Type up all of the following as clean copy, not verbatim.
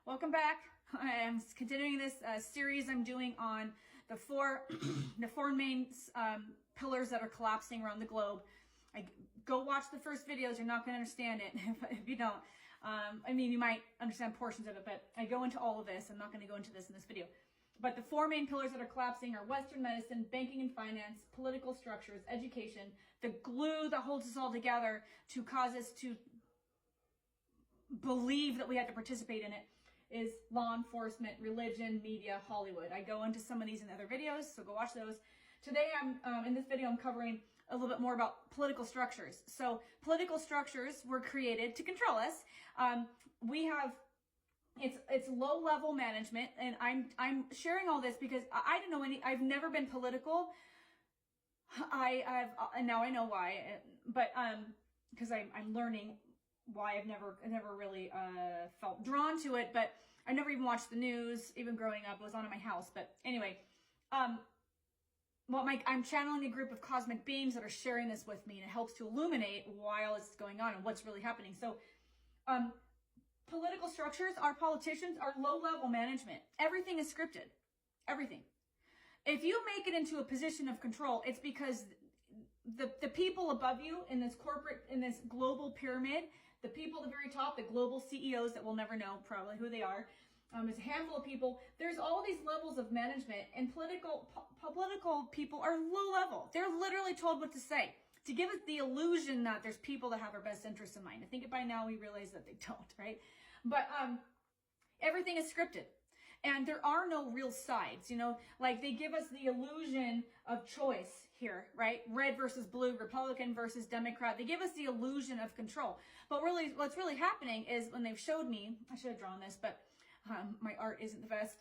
Welcome back. I am continuing this series I'm doing on the four main pillars that are collapsing around the globe. Go watch the first videos. You're not going to understand it if you don't. I mean, you might understand portions of it, but I go into all of this. I'm not going to go into this in this video. But the four main pillars that are collapsing are Western medicine, banking and finance, political structures, education, the glue that holds us all together to cause us to believe that we have to participate in it is law enforcement, religion, media, Hollywood. I go into some of these in other videos, so go watch those. Today, in this video, I'm covering a little bit more about political structures. So political structures were created to control us. It's low level management, and I'm sharing all this because I didn't know I've never been political. And now I know why, but because I'm learning why I've never really felt drawn to it, but I never even watched the news. Even growing up, it was on in my house. But anyway, I'm channeling a group of cosmic beings that are sharing this with me, and it helps to illuminate why all this is going on and what's really happening. So, political structures, our politicians are low-level management. Everything is scripted. Everything. If you make it into a position of control, it's because the people above you in this global pyramid, the people at the very top, the global CEOs that we'll never know probably who they are, there's a handful of people. There's all these levels of management, and political people are low level. They're literally told what to say to give us the illusion that there's people that have our best interests in mind. I think by now we realize that they don't, right? But everything is scripted. And there are no real sides, like they give us the illusion of choice here, right? Red versus blue, Republican versus Democrat. They give us the illusion of control. But really, what's really happening is when they've showed me, I should have drawn this, but my art isn't the best.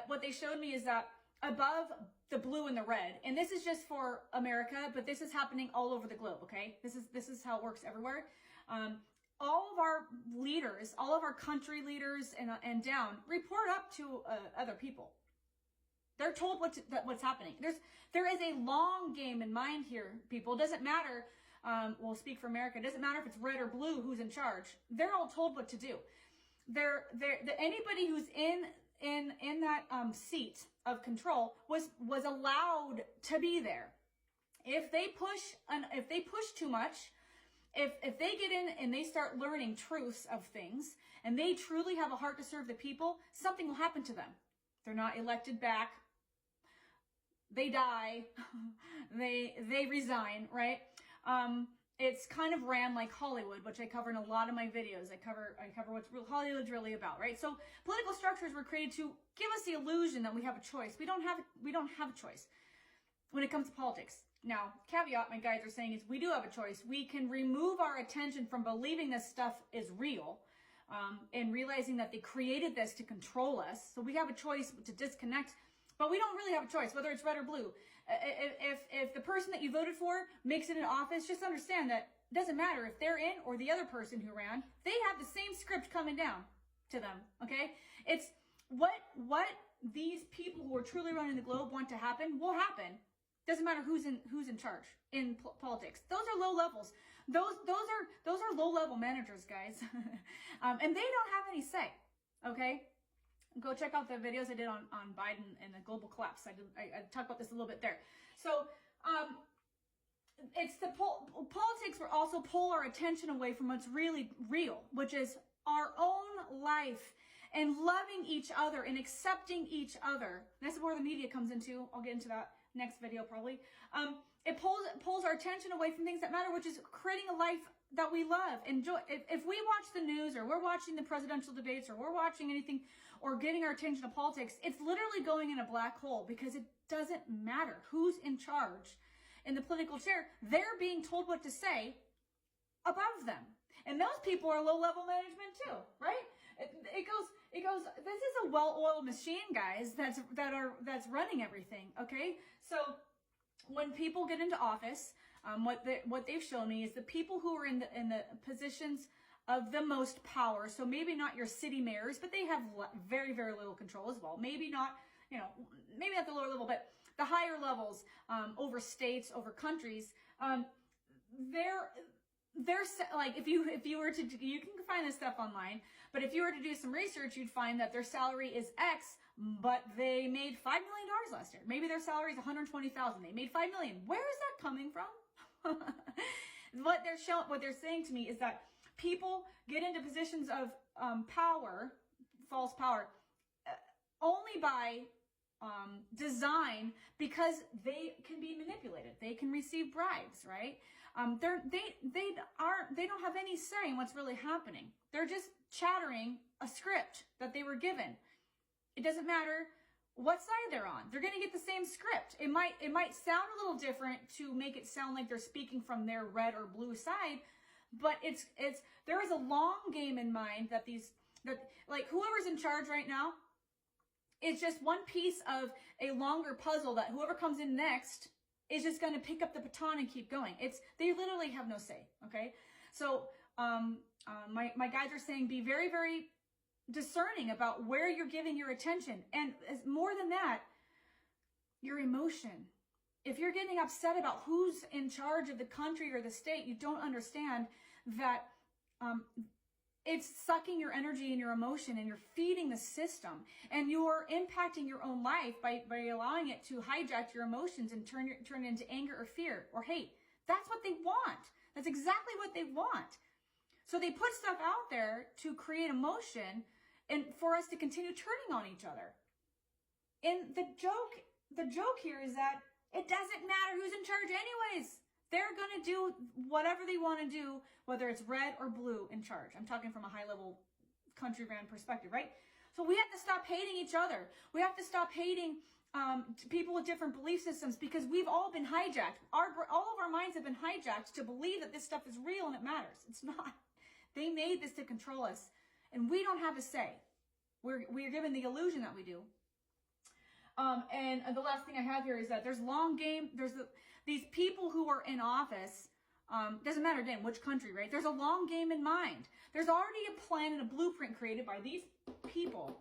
What they showed me is that above the blue and the red, and this is just for America, but this is happening all over the globe, okay? This is how it works everywhere. All of our leaders, all of our country leaders and down report up to other people. They're told what's happening. There is a long game in mind here, people. It doesn't matter, we'll speak for America. It doesn't matter if it's red or blue who's in charge. They're all told what to do. Anybody who's in that seat of control was allowed to be there. If they push too much, if they get in and they start learning truths of things, and they truly have a heart to serve the people, something will happen to them. They're not elected back. They die. they resign, right? It's kind of ran like Hollywood, which I cover in a lot of my videos. I cover what Hollywood's really about, right? So political structures were created to give us the illusion that we have a choice. We don't have a choice when it comes to politics. Now, caveat my guides are saying is we do have a choice. We can remove our attention from believing this stuff is real, and realizing that they created this to control us. So we have a choice to disconnect, but we don't really have a choice, whether it's red or blue. If the person that you voted for makes it in office, just understand that it doesn't matter if they're in or the other person who ran, they have the same script coming down to them, okay? It's what these people who are truly running the globe want to happen will happen. Doesn't matter who's in charge in politics. Those are low levels. Those are low level managers, guys, and they don't have any say. Okay, go check out the videos I did on Biden and the global collapse. I talked about this a little bit there. So it's the politics will also pull our attention away from what's really real, which is our own life and loving each other and accepting each other. That's where the media comes into. I'll get into that next video probably. It pulls our attention away from things that matter, which is creating a life that we love. Enjoy. If we watch the news, or we're watching the presidential debates, or we're watching anything, or giving our attention to politics, it's literally going in a black hole, because it doesn't matter who's in charge in the political chair. They're being told what to say above them. And those people are low-level management too, right? It goes, this is a well-oiled machine, guys, that's running everything, okay? So when people get into office, what they've shown me is the people who are in the positions of the most power, so maybe not your city mayors, but they have very, very little control as well. Maybe not, maybe at the lower level, but the higher levels, over states, over countries, there's like, if you were to, you can find this stuff online, but if you were to do some research, you'd find that their salary is X, but they made $5 million last year. Maybe their salary is $120,000. They made $5 million. Where is that coming from? What they're saying to me is that people get into positions of power, false power, only by design, because they can be manipulated. They can receive bribes, right? They don't have any say in what's really happening. They're just chattering a script that they were given. It doesn't matter what side they're on. They're going to get the same script. It might sound a little different to make it sound like they're speaking from their red or blue side, but there is a long game in mind that like whoever's in charge right now, it's just one piece of a longer puzzle that whoever comes in next is just going to pick up the baton and keep going. They literally have no say. Okay. So, my guides are saying, be very, very discerning about where you're giving your attention. And more than that, your emotion. If you're getting upset about who's in charge of the country or the state, you don't understand that, it's sucking your energy and your emotion, and you're feeding the system, and you're impacting your own life by allowing it to hijack your emotions and turn it into anger or fear or hate. That's what they want. That's exactly what they want. So they put stuff out there to create emotion and for us to continue turning on each other. And the joke here is that it doesn't matter who's in charge anyways. They're going to do whatever they want to do, whether it's red or blue in charge. I'm talking from a high-level country-ran perspective, right? So we have to stop hating each other. We have to stop hating people with different belief systems, because we've all been hijacked. All of our minds have been hijacked to believe that this stuff is real and it matters. It's not. They made this to control us, and we don't have a say. We're given the illusion that we do. And the last thing I have here is that there's long game. These people who are in office, doesn't matter again which country, right? There's a long game in mind. There's already a plan and a blueprint created by these people.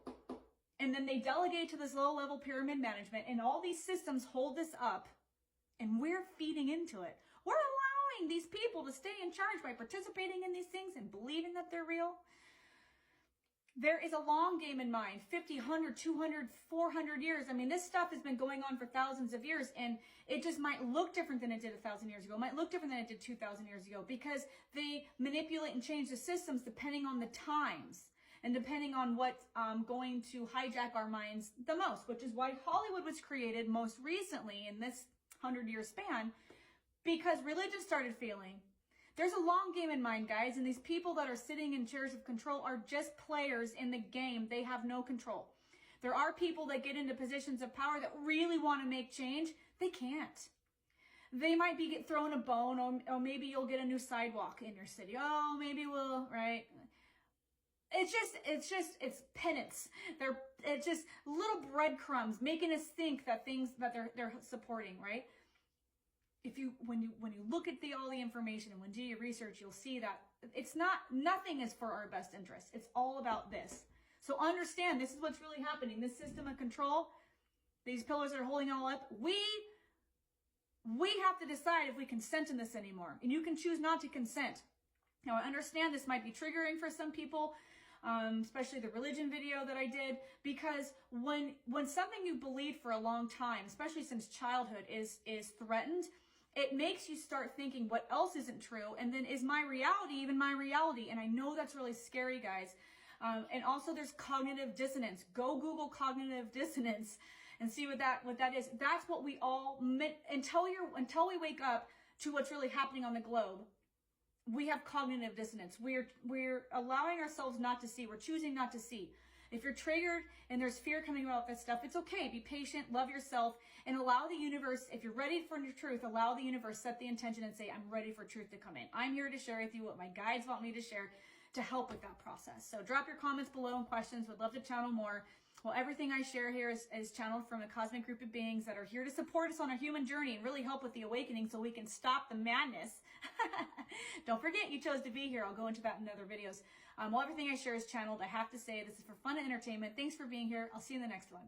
And then they delegate to this low-level pyramid management, and all these systems hold this up, and we're feeding into it. We're allowing these people to stay in charge by participating in these things and believing that they're real. There is a long game in mind, 50, 100, 200, 400 years. I mean, this stuff has been going on for thousands of years, and it just might look different than it did 1,000 years ago. It might look different than it did 2,000 years ago, because they manipulate and change the systems depending on the times and depending on what's going to hijack our minds the most, which is why Hollywood was created most recently in this 100-year span, because religion started failing. There's a long game in mind, guys, and these people that are sitting in chairs of control are just players in the game. They have no control. There are people that get into positions of power that really want to make change. They can't. They might get thrown a bone, or maybe you'll get a new sidewalk in your city. Oh, maybe we'll, right? It's penance. It's just little breadcrumbs making us think that things that they're supporting, right? When you look at all the information and when you do your research, you'll see that nothing is for our best interest. It's all about this. So understand, this is what's really happening. This system of control, these pillars that are holding it all up, we have to decide if we consent in this anymore. And you can choose not to consent. Now, I understand this might be triggering for some people, especially the religion video that I did, because when something you believed for a long time, especially since childhood, is threatened, it makes you start thinking what else isn't true, and then is my reality even my reality? And I know that's really scary, guys. And also there's cognitive dissonance. Go Google cognitive dissonance and see what that is. That's what we all until we wake up to what's really happening on the globe. We have cognitive dissonance. We're allowing ourselves not to see. We're choosing not to see. If you're triggered and there's fear coming about this stuff, it's okay. Be patient, love yourself, and allow the universe, if you're ready for the truth, allow the universe, set the intention and say, I'm ready for truth to come in. I'm here to share with you what my guides want me to share to help with that process. So drop your comments below and questions. Would love to channel more. Well, everything I share here is channeled from a cosmic group of beings that are here to support us on our human journey and really help with the awakening so we can stop the madness. Don't forget you chose to be here. I'll go into that in other videos. Well, everything I share is channeled. I have to say this is for fun and entertainment. Thanks for being here. I'll see you in the next one.